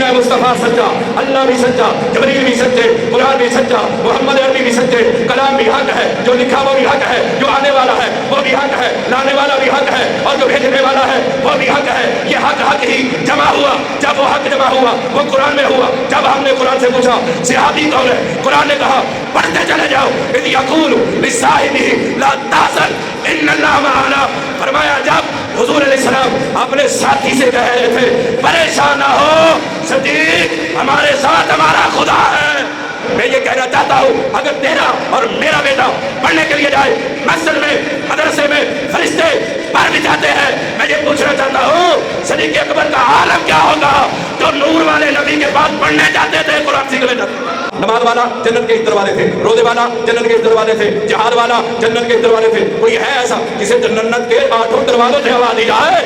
مدینہ مصطفیٰ سچا، اللہ بھی سچا، جبریل بھی سچے، قرآن بھی سچا، محمد عربی بھی سچے، کلام بھی حق ہے، جو لکھا وہ بھی حق ہے، جو آنے والا ہے وہ بھی حق ہے، لانے والا بھی حق ہے، اور جو بھیجنے والا ہے وہ بھی حق ہے۔ یہ حق ہی جمع ہوا۔ جب وہ حق جمع ہوا وہ قرآن میں ہوا۔ جب ہم نے قرآن سے پوچھا صحابی کون ہے، قرآن نے کہا پڑھتے چلے جاؤ، اذ یقول لصاحبہ لا تحزن ان اللہ معنا۔ فرمایا جب حضور علیہ السلام اپنے ساتھی سے کہہ رہے تھے پریشان نہ ہو صدیق، ہمارے ساتھ ہمارا خدا ہے۔ میں یہ کہنا چاہتا ہوں اگر تیرا اور میرا بیٹا پڑھنے کے لیے جائے، مسجد میں، مدرسے میں فرشتے پڑھ بھی جاتے ہیں، میں یہ پوچھنا چاہتا ہوں صدیق اکبر کا عالم کیا ہوگا جو نور والے نبی کے پاس پڑھنے جاتے تھے، قرآن سیکھنے جاتے تھے۔ نماز والا جنت کے دروازے تھے، روزے والا جنت کے دروازے تھے، جہاد والا جنت کے دروازے تھے۔ کوئی ہے ایسا جسے جنت کے 8 دروازوں سے آواز دی جائے؟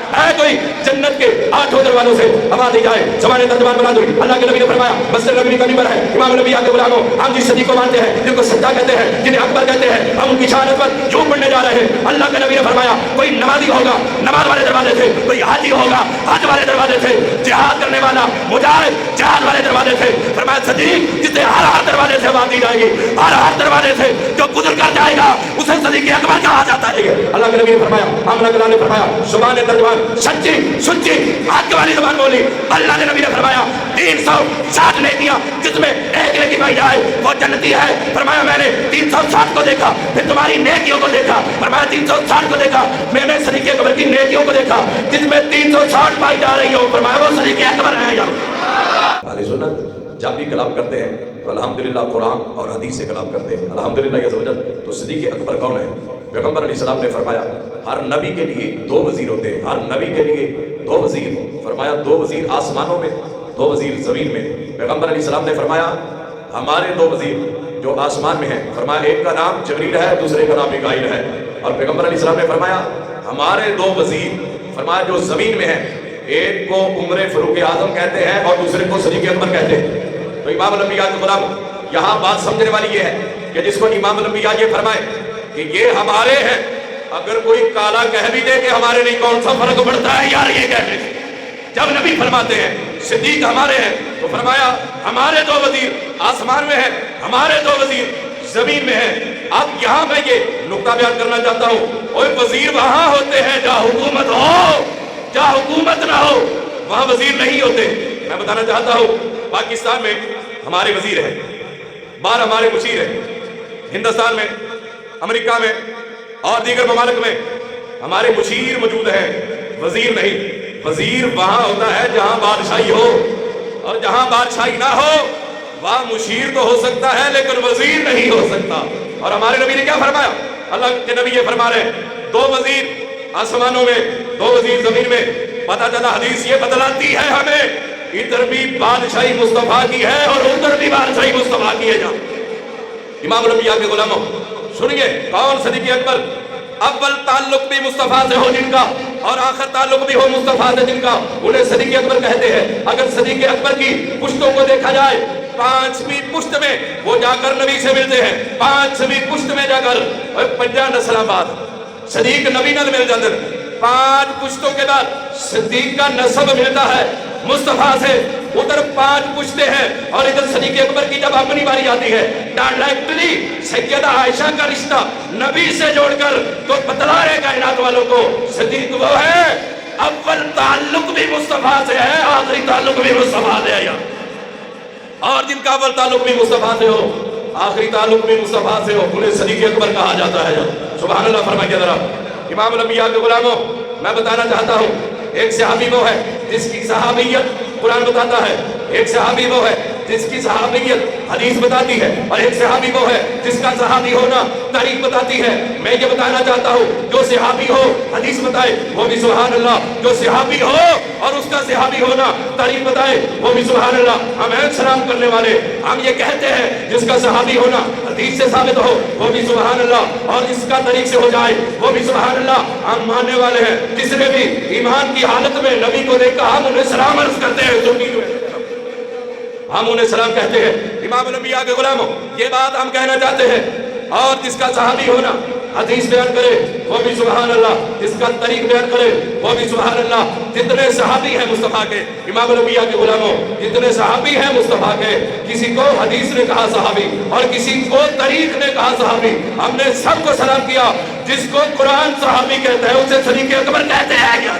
ہے کوئی جنت کے 8 دروازوں سے آواز دی جائے؟ زبان ترجمان بنا دو۔ اللہ کے نبی نے فرمایا مسجد نبوی کا ممبر ہے، امام نبی کے غلاموں، ہم جس صدیق کو مانتے ہیں، جن کو سچا کہتے ہیں، جنہیں اکبر کہتے ہیں، ہم ان کی شہادت پر کیوں پڑھنے جا رہے ہیں؟ اللہ کے نبی نے فرمایا کوئی نمازی ہوگا، نماز والے دروازے تھے، کوئی حاجی ہوگا، حج والے دروازے تھے، جہاد کرنے والا مجاہد جہاد والے دروازے تھے۔ فرمایا صدیق جسے ہر دروازے سے آواز دی جائے گی، ہر دروازے سے جو گزر کر جائے گا اسے صدیق اکبر کہا جاتا ہے۔ اللہ کے نبی نے فرمایا، اللہ نے فرمایا زبان ترجمان سچی سچی حق والی زبان بولی۔ اللہ کے نبی نے فرمایا 360 نیکیاں جس میں ایک نیکی پائی جائے وہ جنتی ہے۔ فرمایا میں نے 360 کو دیکھا، پھر تمہاری نیکیوں کو دیکھا۔ فرمایا 360 کو دیکھا، میں نے صدیق اکبر کی نیکیوں کو دیکھا جس میں 360 پائی جا رہی ہو۔ فرمایا وہ صدیق اکبر ہیں۔ یا اہل سنت جب بھی کلام کرتے ہیں تو الحمدللہ قرآن اور حدیث سے کلام کرتے ہیں۔ الحمدللہ یہ سمجھت تو صدیق اکبر کون ہے؟ پیغمبر علیہ السلام نے فرمایا ہر نبی کے لیے 2 وزیر ہوتے ہیں، ہر نبی کے لیے 2 وزیر۔ فرمایا 2 وزیر آسمانوں میں، 2 وزیر زمین میں۔ پیغمبر علیہ السلام نے فرمایا ہمارے 2 وزیر جو آسمان میں ہیں، فرمایا ایک کا نام جبریل ہے، دوسرے کا نام میکائیل ہے۔ اور پیغمبر علیہ السلام نے فرمایا ہمارے 2 وزیر، فرمایا جو زمین میں ہیں، ایک کو عمر فاروق اعظم کہتے ہیں اور دوسرے کو صدیق اکبر کہتے ہیں۔ تو امام الانبیاء کے غلام یہاں بات سمجھنے والی یہ ہے کہ جس کو امام الانبیاء یہ فرمائے کہ یہ ہمارے ہیں، اگر کوئی کالا کہہ بھی دے کہ ہمارے نہیں، کون سا فرق پڑتا ہے یار یہ کہنے سے؟ جب نبی فرماتے ہیں صدیق ہمارے ہیں تو فرمایا ہمارے 2 وزیر آسمان میں ہیں، ہمارے 2 وزیر زمین میں ہیں۔ اب یہاں میں یہ نقطہ بیان کرنا چاہتا ہوں، اوہ وزیر وہاں ہوتے ہیں جہاں حکومت ہو، جہاں حکومت نہ ہو وہاں وزیر نہیں ہوتے۔ میں بتانا چاہتا ہوں پاکستان میں ہمارے وزیر ہیں، باہر ہمارے مشیر ہیں، ہندوستان میں، امریکہ میں اور دیگر ممالک میں ہمارے مشیر موجود ہیں، وزیر نہیں۔ وزیر وہاں ہوتا ہے جہاں بادشاہی ہو، اور جہاں بادشاہی نہ ہو وہاں مشیر تو ہو سکتا ہے لیکن وزیر نہیں ہو سکتا۔ اور ہمارے نبی نے کیا فرمایا؟ اللہ کے نبی یہ فرما رہے ہیں 2 وزیر آسمانوں میں، 2 وزیر زمین میں۔ پتہ چلا حدیث یہ بدلاتی ہے ہمیں، ادھر بھی بادشاہی مصطفیٰ کی ہے اور ادھر بھی بادشاہی مصطفیٰ کی ہے۔ جہاں امام الانبیاء کے غلاموں سنیے، کون صدیق اکبر؟ اول تعلق بھی مصطفیٰ سے ہو جن کا اور آخر تعلق بھی ہو مصطفیٰ سے جن کا، انہیں صدیق اکبر کہتے ہیں۔ اگر صدیق اکبر کی پشتوں کو دیکھا جائے، 5ویں پشت میں وہ جا کر نبی سے ملتے ہیں، 5ویں پشت میں جا کر 50 نسلوں بعد صدیق نبی نال مل جاتے ہیں۔ 5 پشتوں کے بعد صدیق کا نسب ملتا ہے مصطفیٰ سے، ادھر 5 پشتے ہیں اور ادھر صدیق اکبر کی جب اپنی باری آتی ہے ڈائریکٹلی سیدہ عائشہ کا رشتہ نبی سے جوڑ کر تو بتلا رہے کائنات والوں کو صدیق وہ ہے اول تعلق بھی مصطفیٰ سے ہے، آخری تعلق بھی مصطفیٰ سے ہے۔ اور جن کا اول تعلق بھی مصطفیٰ سے ہو، آخری تعلق بھی مصطفیٰ سے ہو، انہیں صدیق اکبر کہا جاتا ہے۔ سبحان اللہ فرمائیے ذرا۔ امام الانبیاء کے غلاموں میں بتانا چاہتا ہوں ایک صحابی وہ ہے جس کی صحابیت قرآن بتاتا ہے، ایک صحابی وہ ہے جس کی صحابیت حدیث بتاتی ہے، اور ایک صحابی وہ ہے جس کا صحابی ہونا تاریخ بتاتی ہے۔ میں یہ بتانا چاہتا ہوں جو صحابی ہو حدیث بتائے وہ بھی سبحان اللہ، جو صحابی ہو اور اس کا صحابی ہونا تاریخ بتائے وہ بھی سبحان اللہ۔ ہم ہیں سلام کرنے والے، ہم یہ کہتے ہیں جس کا صحابی ہونا حدیث سے ثابت ہو وہ بھی سبحان اللہ، اور جس کا طریق سے ہو جائے وہ بھی سبحان اللہ۔ ہم ماننے والے ہیں جس نے بھی ایمان کی حالت میں نبی کو دیکھا ہم انہیں سلام عرض کرتے ہیں، ہم انہیں سلام کہتے ہیں۔ امام الانبیاء کے غلاموں یہ بات ہم کہنا چاہتے ہیں، اور جس کا صحابی ہونا حدیث بیان کرے وہ بھی سبحان اللہ, جس کا طریق بیان کرے وہ بھی سبحان اللہ. جتنے صحابی ہیں مصطفیٰ کے, امام الانبیاء کے غلاموں, جتنے صحابی ہیں مصطفیٰ کے, کسی کو حدیث نے کہا صحابی اور کسی کو طریق نے کہا صحابی, ہم نے سب کو سلام کیا. جس کو قرآن صحابی کہتا ہے اسے صدیق اکبر کہتے ہیں کیا؟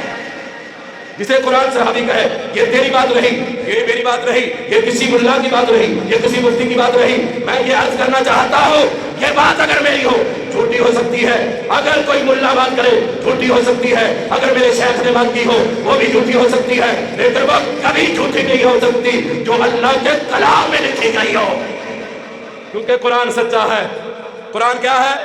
جسے قرآن صحابی کہے, یہ تیری بات رہی, یہ میری بات رہی, یہ کسی ملا کی بات رہی, یہ کسی مفتی کی بات رہی. میں یہ عرض کرنا چاہتا ہوں, یہ بات اگر میری ہو جھوٹی ہو سکتی ہے, اگر کوئی ملا بات کرے جھوٹی ہو سکتی ہے, اگر میرے شیخ نے بات کی ہو وہ بھی جھوٹی ہو سکتی ہے, لیکن وہ کبھی جھوٹی نہیں ہو سکتی جو اللہ کے کلام میں لکھی گئی ہو, کیونکہ قرآن سچا ہے. قرآن کیا ہے؟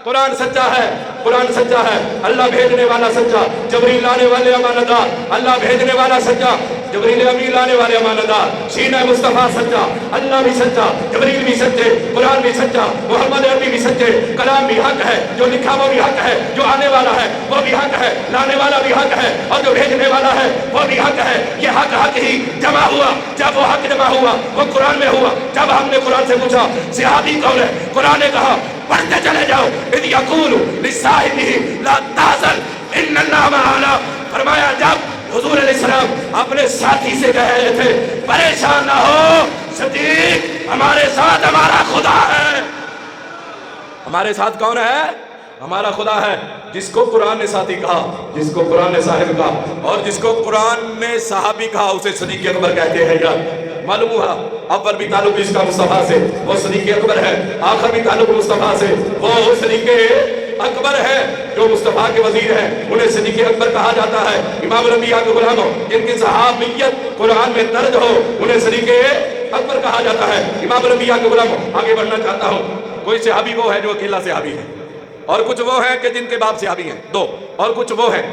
قرآن سچا ہے. قرآن سچا ہے. اللہ بھیجنے والا سچا, جبریل لانے والے امانتدار, اللہ بھیجنے والا سچا, جبریل امین لانے والے امانتدار, سینہ مصطفیٰ سچا, اللہ بھی سچا, جبریل بھی سچے, قرآن بھی سچا, محمد عربی بھی سچے, کلام بھی حق ہے, جو لکھا وہ بھی حق ہے, جو آنے والا ہے وہ بھی حق ہے, لانے والا بھی حق ہے, اور جو بھیجنے والا ہے وہ بھی حق ہے. یہ حق ہی جمع ہوا. جب وہ حق جمع ہوا وہ قرآن میں ہوا. جب ہم نے قرآن سے پوچھا صحابی کون ہے, قرآن نے کہا پڑھتے چلے جاؤ, اذ یقول لصاحبہ لا تحزن ان اللہ معنا. فرمایا جب حضور علیہ السلام اپنے ساتھی سے کہہ رہے تھے پریشان نہ ہو صدیق, ہمارے ساتھ ہمارا خدا ہے. ہمارے ساتھ کون ہے؟ ہمارا خدا ہے. جس کو قرآن نے ساتھی کہا, جس کو قرآن نے صاحب کہا, اور جس کو قرآن نے صحابی کہا, اسے صدیق اکبر کہتے ہیں. یار معلوم ہوا اول بھی تعلق اس کا مصطفیٰ سے, وہ صدیق اکبر ہے. آخر بھی تعلق مصطفیٰ سے, وہ صدیق اکبر ہے. جو مصطفیٰ کے وزیر ہیں انہیں صدیق اکبر کہا جاتا ہے. امام الانبیاء کے غلاموں جن کی صحابیت قرآن میں درج ہو انہیں صدیق اکبر کہا جاتا ہے. امام الانبیاء کے غلاموں آگے بڑھنا چاہتا ہوں. کوئی صحابی وہ ہے جو اکیلا صحابی ہے, اور کچھ وہ ہیں کہ جن کے باپ صحابی ہیں, دو. اور کچھ وہ ہیں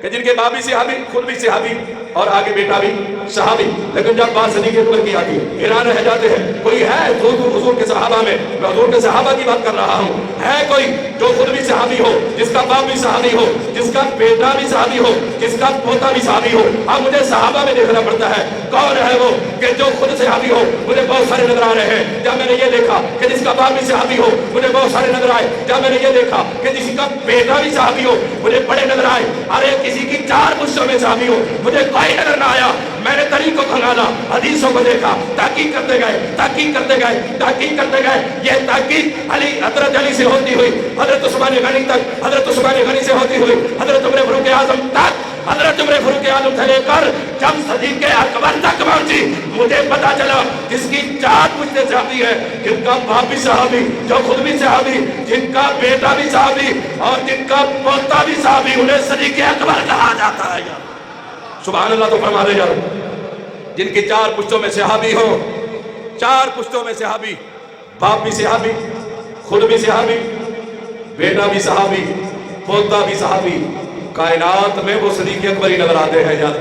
کہ جن کے باپ بھی صحابی, خود بھی صحابی, اور آگے بیٹا بھی صحابی. لیکن جب بات صدیق اکبر کی آتی ہے حیران رہ جاتے ہیں. کوئی ہے حضور کے صحابہ میں, میں حضور کے صحابہ کی بات کر رہا ہوں, ہے کوئی جو خود بھی صحابی ہو, جس کا باپ بھی صحابی ہو, جس کا بیٹا بھی صحابی ہو, جس کا پوتا بھی صحابی ہو؟ اب مجھے صحابہ میں دیکھنا پڑتا ہے کون ہے وہ کہ جو خود صحابی ہو. مجھے بہت سارے نظر آ رہے ہیں. جب میں نے یہ دیکھا کہ جس کا باپ بھی صحابی ہو مجھے بہت سارے نظر آئے. جب میں نے یہ دیکھا کہ جس کا بیٹا بھی صحابی ہو مجھے بڑے نظر آئے. ارے کسی کی 4 پشتوں میں صحابی ہو مجھے کوئی نظر نہ آیا. میں نے طریق کو کھنگالا, حدیثوں کو دیکھا, تحقیق کرتے گئے, تحقیق کرتے گئے, تحقیق کرتے گئے. یہ تحقیق حضرت علی سے ہوتی ہوئی حضرت عثمان غنی تک, حضرت عثمان غنی سے ہوتی ہوئی حضرت عمر فاروق اعظم تک, حضرت عمر فاروق اعظم سے لے کر جب صدیق اکبر تک پہنچی, مجھے پتا چلا جس کی 4 پشتیں صحابی ہیں, جن کا باپ بھی صحابی, جو خود بھی صحابی, جن کا بیٹا بھی صحابی, اور جن کا پوتا بھی صحابی, انہیں صدیق اکبر کہا جاتا ہے. سبحان اللہ. تو فرما دے یار, جن کی 4 پشتوں میں صحابی ہو, 4 پشتوں میں صحابی, باپ بھی صحابی, خود بھی صحابی, بیٹا بھی صحابی, پوتا بھی صحابی, کائنات میں وہ صدیق اکبر ہی نظر آتے ہیں یار.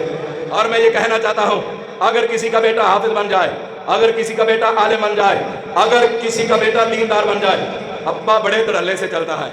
اور میں یہ کہنا چاہتا ہوں اگر کسی کا بیٹا حافظ بن جائے, اگر کسی کا بیٹا عالم بن جائے, اگر کسی کا بیٹا دیندار بن جائے, ابا بڑے دھڑلے سے چلتا ہے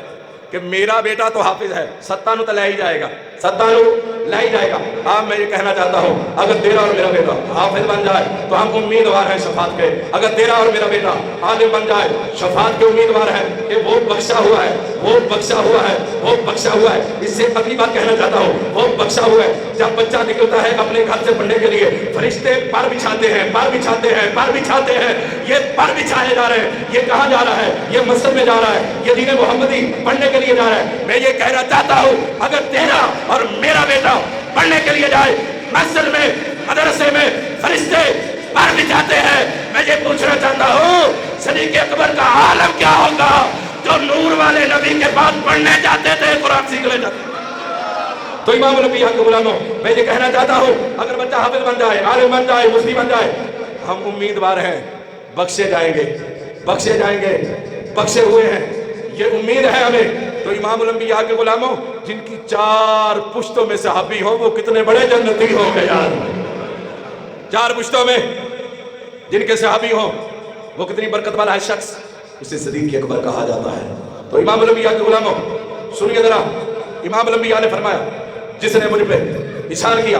کہ میرا بیٹا تو حافظ ہے, ستانو تو لے ہی جائے گا, ستانو لے ہی جائے گا. اب میں یہ کہنا چاہتا ہوں اگر تیرا اور میرا بیٹا حافظ بن جائے تو ہم امیدوار ہیں شفاعت کے. اگر تیرا اور میرا بیٹا عالم بن جائے شفاعت کے امیدوار ہیں کہ وہ بخشا ہوا ہے, وہ بخشا ہوا ہے, وہ بخشا ہوا ہے. اس سے اگلی بات کہنا چاہتا ہوں, وہ بخشا ہوا ہے. جب بچہ نکلتا ہے اپنے گھر سے پڑھنے کے لیے, فرشتے پر بچھاتے ہیں, پر بچھاتے ہیں, پر بچھاتے ہیں. یہ پر بچھائے جا رہے ہیں. یہ کہاں جا رہا ہے؟ یہ مسجد میں جا رہا ہے, یہ دین محمدی پڑھنے کے لیے جا رہا ہے. میں یہ کہنا چاہتا ہوں اگر تیرا اور میرا بیٹا پڑھنے کے لیے جائے مسجد میں, مدرسے میں, فرشتے پر بچھاتے ہیں. میں یہ پوچھنا چاہتا ہوں صدیق اکبر کا عالم کیا ہوگا جو نور والے نبی کے پاس پڑھنے جاتے تھے, قرآن سیکھنے جاتے تھے. تو امام الانبیاء کے غلاموں میں یہ کہنا چاہتا ہوں اگر بچہ حافظ بن جائے, عالم بن جائے, مفتی بن جائے, ہم امیدوار ہیں, بخشے جائیں گے, بخشے جائیں گے, بخشے ہوئے ہیں, یہ امید ہے ہمیں. تو امام الانبیاء کے غلاموں جن کی 4 پشتوں میں صحابی ہو وہ کتنے بڑے جنتی ہو گئے یار. 4 پشتوں میں جن کے صحابی ہو وہ کتنی برکت والا ہے شخص, اسے صدیق اکبر کہا جاتا ہے. تو امام الانبیاء کے غلاموں سنیے ذرا, امام الانبیاء نے فرمایا جس نے مجھ پہ احسان کیا,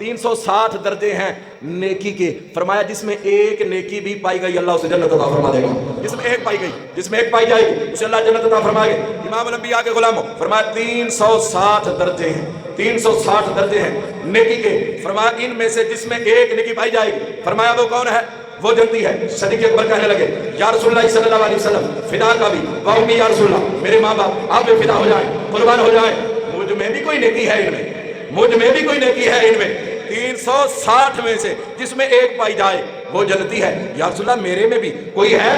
360 درجے ہیں نیکی کے، فرمایا جس میں ایک نیکی بھی پائی گئی اللہ اسے جنت عطا فرما دے گا، جس میں ایک پائی گئی، جس میں ایک پائی جائے گی اسے اللہ جنت عطا فرمائے گا۔ امام الانبیاء کے غلاموں، فرمایا 360 درجے ہیں، 360 درجے ہیں نیکی کے، فرمایا ان میں سے جس میں ایک نیکی پائی جائے گی، فرمایا وہ کون ہے؟ وہ جنتی ہے۔ صدیق اکبر کہنے لگے یا رسول اللہ صلی اللہ علیہ وسلم فدا کا بھی واؤمی یا رسول اللہ، میرے ماں باپ آپ پہ فدا ہو جائیں، قربان ہو جائیں، مجھ میں بھی کوئی نیکی ہے ان میں، مجھ میں بھی کوئی نیکی ہے ان میں، 360 میں سے جس میں ایک پائی جائے وہ جنتی ہے۔ یا رسول اللہ میرے میں بھی کوئی ہے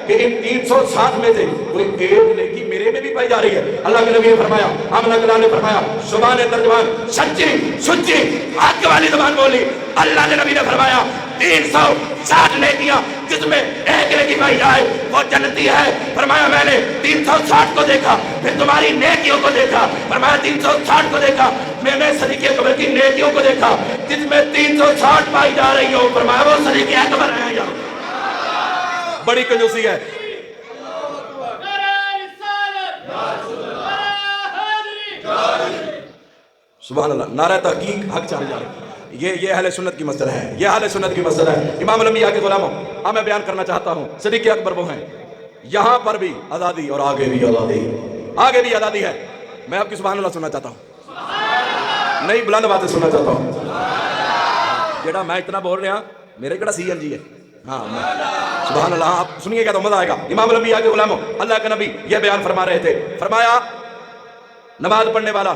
کہ ان 360 میں سے کوئی ایک نیکی میرے میں بھی پائی جا رہی ہے؟ اللہ کے نبی نے فرمایا، آمنہ کلام نے فرمایا، زبان ترجمان سچی سچی حق والی زبان بولی۔ اللہ کے نبی نے فرمایا 360 نیکیاں جس میں ایک نیکی پائی جائے وہ جنتی ہے۔ فرمایا میں نے 360 کو دیکھا، پھر تمہاری نیکیوں کو دیکھا، فرمایا 360 کو دیکھا، میں نے صدیق اکبر کی نیکیوں کو دیکھا جس میں 360 پائی جا رہی ہو، فرمایا وہ صدیق اکبر ہے۔ یا بڑی کنجوسی ہے۔ سبحان اللہ، نعرہ تحقیق حق چاہے جا رہے ہیں۔ یہ اہل سنت کی مسئلہ ہے، یہ اہل سنت کی مسئلہ ہے۔ امام الانبیاء کے غلاموں، اب میں بیان کرنا چاہتا ہوں صدیق اکبر وہ ہیں، یہاں پر بھی آزادی اور آگے بھی آزادی، آگے بھی آزادی ہے۔ میں آپ کی سبحان اللہ سننا چاہتا ہوں، نئی بلند باتیں سننا چاہتا ہوں۔ جیڑا میں اتنا بول رہا میرے کڑا سی این جی ہے، ہاں سبحان اللہ، آپ سنیے گا تو مزہ آئے گا۔ امام الانبیاء کے غلاموں، اللہ کے نبی یہ بیان فرما رہے تھے، فرمایا نماز پڑھنے والا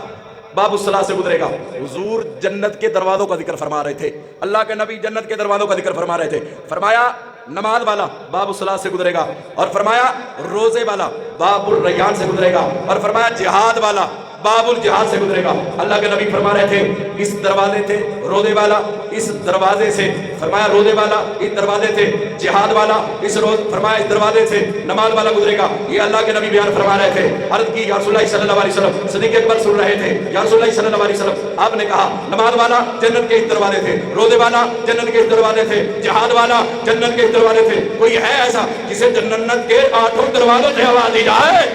باب الصلاح سے گزرے گا۔ حضور جنت کے دروازوں کا ذکر فرما رہے تھے، اللہ کے نبی جنت کے دروازوں کا ذکر فرما رہے تھے، فرمایا نماز والا باب الصلاح سے گزرے گا، اور فرمایا روزے والا باب الریان سے گزرے گا، اور فرمایا جہاد والا باب الجہاد سے گزرے گا۔ اللہ کے نبی فرما رہے تھے اس دروازے تھے روزے والا، اس دروازے سے فرمایا روزے والا، اس دروازے سے جہاد والا، اس روز فرمایا اس دروازے سے نماز والا گزرے گا۔ یہ اللہ کے نبی بیان فرما رہے تھے۔ عرض کی یا رسول اللہ صلی اللہ علیہ وسلم، صدیق اکبر سن رہے تھے، یا رسول اللہ صلی اللہ علیہ وسلم آپ نے کہا نماز والا جنت کے اس دروازے تھے، روزے والا جنت کے اس دروازے تھے، جہاد والا جنت کے اس دروازے تھے۔ کوئی ہے ایسا جسے جنت کے 8 دروازوں سے آواز دی جائے؟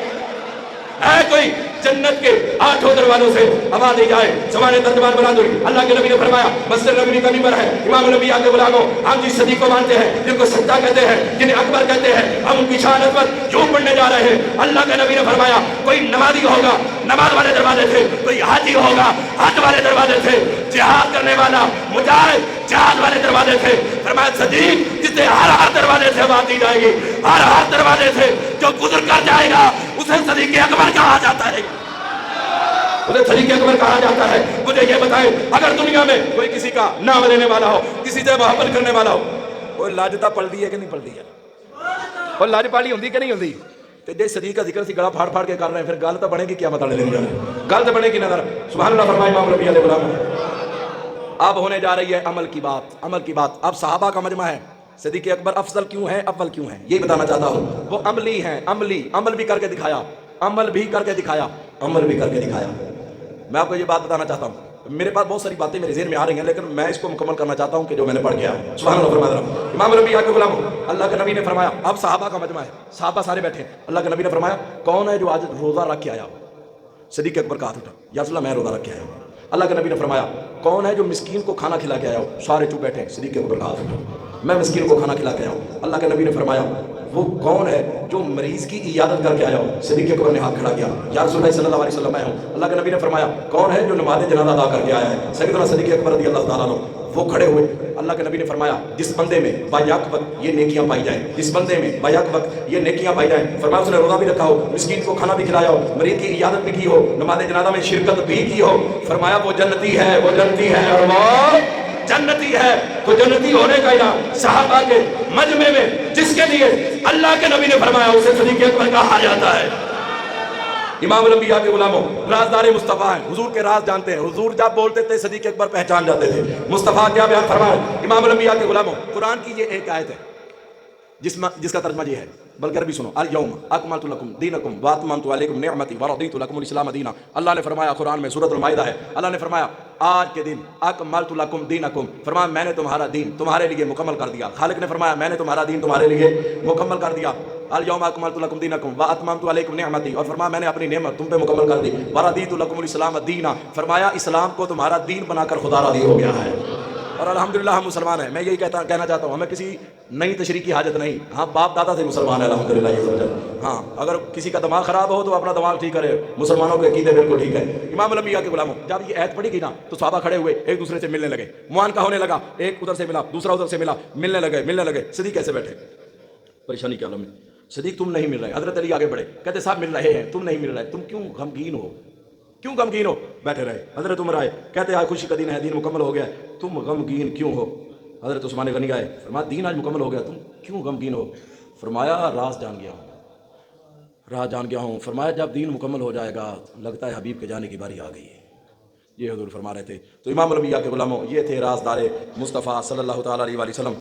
ہے کوئی جنت کے 8 دروازوں سے آواز دی جائے؟ زبان ترجمان بلند ہوئی۔ اللہ کے نبی نے فرمایا مسجد نبوی کا منبر ہے، امام الانبیاء کے غلاموں ہم جس صدیق کو مانتے ہیں، جن کو سچا کہتے ہیں، جنہیں اکبر کہتے ہیں، ہم ان کی شان عظمت یوں پڑھنے جا رہے ہیں۔ اللہ کے نبی نے فرمایا کوئی نمازی ہوگا نماز والے دروازے تھے، کوئی حاجی ہوگا حج والے دروازے تھے، جہاد کرنے والا مجاہد جہاد والے دروازے تھے۔ فرمایا صدیق جسے ہر دروازے سے آواز دی جائے گی، ہر دروازے سے جو گزر کر جائے گا اسے صدیق اکبر کہا جاتا ہے، اسے صدیق اکبر کہا جاتا ہے۔ مجھے یہ بتائیں اگر دنیا میں کوئی کسی کا نام لینے والا ہو، کسی سے محبت کرنے والا ہو، وہ لاجتا پڑھ دی ہے کہ نہیں پڑھ دی ہے؟ اور لاج پالی ہوندی کہ نہیں ہوندی؟ تو جی صدیق کا ذکر سی گلا پھاڑ پھاڑ کے کر رہے ہیں، پھر گل تو بنے گی کیا مطلب لے جائے، گل تو بنے گی نظر۔ سبحان اللہ فرمائے امام الانبیاء علیہ السلام۔ اب ہونے جا رہی ہے عمل کی بات، عمل کی بات۔ اب صحابہ کا مجمع ہے، صدیق اکبر افضل کیوں ہے، اول کیوں ہے، یہی بتانا چاہتا ہوں۔ وہ عملی ہیں، عملی، عمل بھی کر کے دکھایا، عمل بھی کر کے دکھایا، عمل بھی کر کے دکھایا۔ میں آپ کو یہ بات بتانا چاہتا ہوں، میرے پاس بہت ساری باتیں میرے ذہن میں آ رہی ہیں لیکن میں اس کو مکمل کرنا چاہتا ہوں کہ جو میں نے پڑھ گیا۔ سبحان اللہ فرما رہا ہوں۔ امام الانبیاء کے غلاموں، اللہ کے نبی نے فرمایا اب صحابہ کا مجمع ہے، صحابہ سارے بیٹھے ہیں، اللہ کے نبی نے فرمایا کون ہے جو آج روزہ رکھ کے آیا ہو؟ صدیق اکبر کا ہاتھ اٹھا، یا رسول اللہ میں روزہ رکھ کے آیا ہوں۔ اللہ کے نبی نے فرمایا کون ہے جو مسکین کو کھانا کھلا کے آیا ہو؟ سارے چپ بیٹھے ہیں، صدیق اکبر کا ہاتھ اٹھا، میں مسکین کو کھانا کھلا کے آیا ہوں۔ اللہ کے نبی نے فرمایا وہ کون ہے جو مریض کی عیادت کر کے آیا ہو؟ صدیق اکبر نے ہاتھ کھڑا کیا، یا رسول اللہ صلی اللہ علیہ وسلم میں ہوں۔ اللہ کے نبی نے فرمایا کون ہے جو نماز جنازہ ادا کر کے آیا ہے؟ سیدنا صدیق اکبر رضی اللہ تعالیٰ عنہ وہ کھڑے ہوئے۔ اللہ کے نبی نے فرمایا جس بندے میں بیک وقت یہ نیکیاں پائی جائیں، جس بندے میں بیک وقت یہ نیکیاں پائی جائیں، فرمایا اس نے روزہ بھی رکھا ہو، مسکین کو کھانا بھی کھلایا ہو، مریض کی عیادت بھی کی ہو، نماز جنازہ میں شرکت بھی کی ہو، فرمایا وہ جنتی ہے، وہ جنتی ہے، اور وہ جنتی ہے۔ تو جنتی ہونے کا انعام صحابہ کے مجمع میں جس کے لیے اللہ کے نبی نے فرمایا اسے صدیق اکبر کہا جاتا ہے۔ امام الانبیاء کے غلاموں رازدار مصطفیٰ ہیں، حضور کے راز جانتے ہیں، حضور جب بولتے تھے صدیق اکبر پہچان جاتے تھے۔ مصطفیٰ کیا بیان فرمائے امام الانبیاء کے غلاموں؟ قرآن کی یہ ایک آیت ہے جس کا ترجمہ یہ ہے، بلکہ عربی سنو، الیوم اکملت لکم دینکم واتممت علیکم نعمتی ورضیت لکم الاسلام دینا۔ اللہ نے فرمایا قرآن میں، سورۃ المائدہ ہے، اللہ نے فرمایا آج کے دن اکملت لکم دینکم، فرمایا میں نے تمہارا دین تمہارے لیے مکمل کر دیا. خالق نے فرمایا میں نے تمہارا دین تمہارے لیے مکمل کر دیا. الیوم اکملت لکم دینکم واتممت علیکم نعمتی، اور فرمایا میں نے اپنی نعمت تم پہ مکمل کر دی. ورضیت لکم الاسلام دینا، فرمایا اسلام کو تمہارا دین بنا کر خدا راضی ہو گیا ہے. اور الحمدللہ ہم مسلمان ہیں. میں یہی کہنا چاہتا ہوں، ہمیں کسی نئی تشریح کی حاجت نہیں. ہاں باپ دادا سے مسلمان ہے الحمدللہ. یہ سمجھا. ہاں اگر کسی کا دماغ خراب ہو تو اپنا دماغ ٹھیک کرے. مسلمانوں کے عقیدے بالکل ٹھیک ہے. امام الانبیاء کے غلاموں، جب یہ ایت پڑھی گئی نا تو صحابہ کھڑے ہوئے ایک دوسرے سے ملنے لگے. معانقہ ہونے لگا، ایک ادھر سے ملا دوسرا ادھر سے ملا، ملنے لگے. صدیق کیسے بیٹھے پریشانی کے عالم میں. صدیق تم نہیں مل رہے. حضرت علی آگے بڑھے، کہتے صاحب مل رہے ہیں، تم نہیں مل رہے، تم کیوں غمگین ہو؟ کیوں غمگین ہو؟ بیٹھے رہے. حضرت عمر آئے، کہتے آج خوشی کا دن ہے، دین مکمل ہو گیا، تم غمگین کیوں ہو؟ حضرت عثمان غنی آئے، فرمایا دین آج مکمل ہو گیا، تم کیوں غمگین ہو؟ فرمایا راز جان گیا ہوں. فرمایا جب دین مکمل ہو جائے گا لگتا ہے حبیب کے جانے کی باری آ گئی ہے. یہ حضور فرما رہے تھے. تو امام الانبیاء کے غلاموں، یہ تھے رازدار مصطفیٰ صلی اللہ تعالیٰ علیہ وسلم.